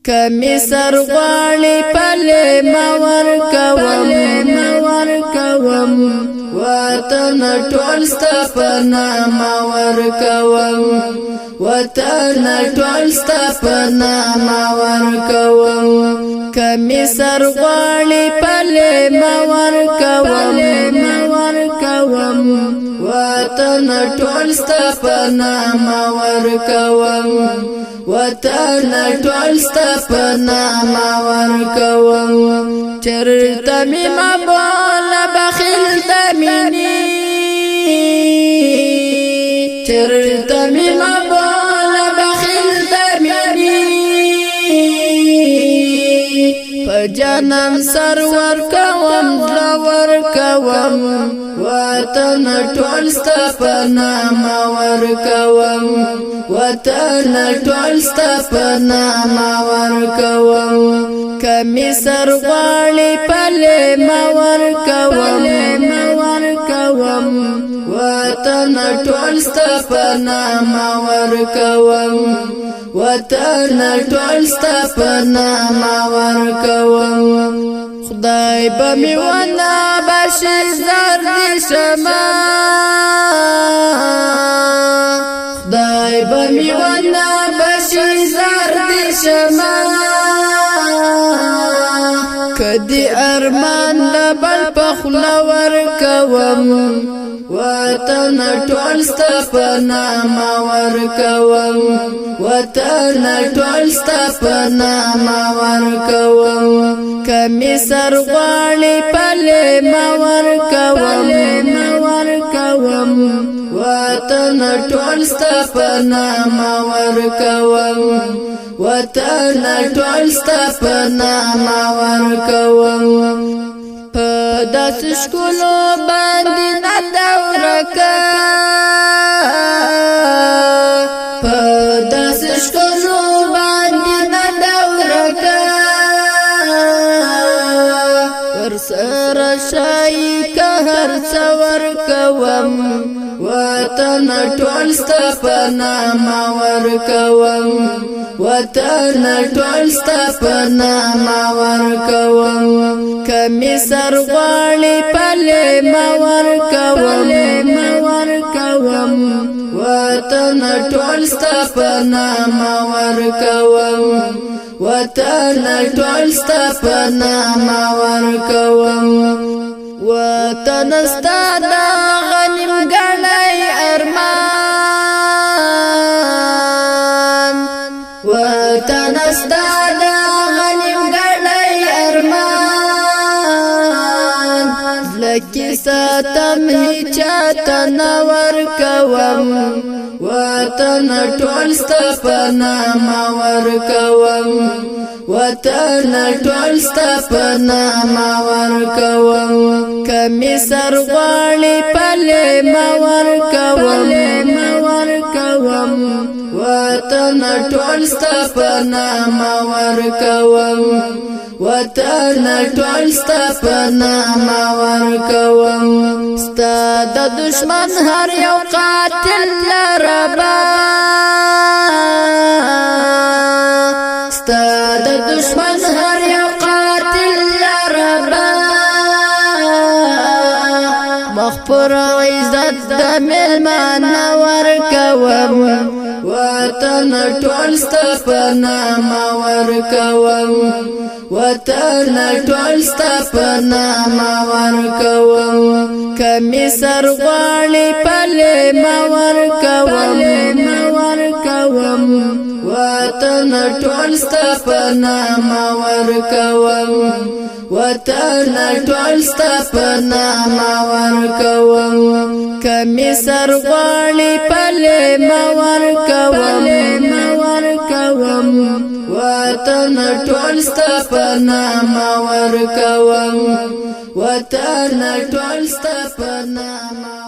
کمی سر غواړي پلې مور کوم وطن ټول ستا په نامه ورکوم وطن ټول ستا په نامه ورکوم کمی سر غواړي پلې مور کوم وطن ټول ستا په نامه ورکوم وطن ټول ستا په نامه ورکوم چرته مې مباله بخیل د مینې چرته مې مباله بخیل د مینې په جانان سر ورکوم زړه ورکوم وطن ټول ستا په نامه ورکوم وطن ټول ستا په نامه ورکوم کمی سر غواړي پلې مور کوم وطن ټول ستا په نامه ورکوم وطن ټول ستا په نامه ورکوم خدای به مې ونه بشي زر دې شمه خدای به مې ونه بشي زر دې شمه کدی ارمان د بل په خوله ورکوم وطن ټول ستا په نامه ورکوم وطن ټول ستا په نامه ورکوم کمی سر غواړي پلې مور کوم وطن ټول ستا په نامه ورکوم وطن ټول ستا په نامه ورکوم په داسې ښکلو باندې نه دوره که په داسې ښکلو باندې نه دوره که ورسره شایي که هر څه ورکوم وطن ټول ستا په نامه ورکوم وطن ټول ستا په نامه ورکوم کمی سر غواړي پلې مور کوم وطن ټول ستا په نامه ورکوم وطن ټول ستا په نامه ورکوم وطن ستا د غنیم ګڼی ارمان وطن ستا د غنیم ګڼی ارمان زلکی ساتم هیچاته نه ورکوم وطن ټول ستا په نامه ورکوم وطن ټول ستا په نامه ورکوم کمی سر غواړي پلې مور کوم وطن ټول ستا په نامه ورکوم وطن ټول ستا په نامه ورکوم ستا د دشمن هر یو قاتل لربا ستا د دشمن هر یو قاتل لربا مخبر عزت د ملمانه ورکوم وطن ټول ستا په نامه ورکوم وطن ټول ستا په نامه ورکوم کمی سر غواړي پلې مور کوم وطن ټول ستا په نامه ورکوم وطن ټول ستا په نامه ورکوم کمی سر غواړي پلې مور کوم وطن ټول ستا په نامه ورکوم وطن ټول ستا په نامه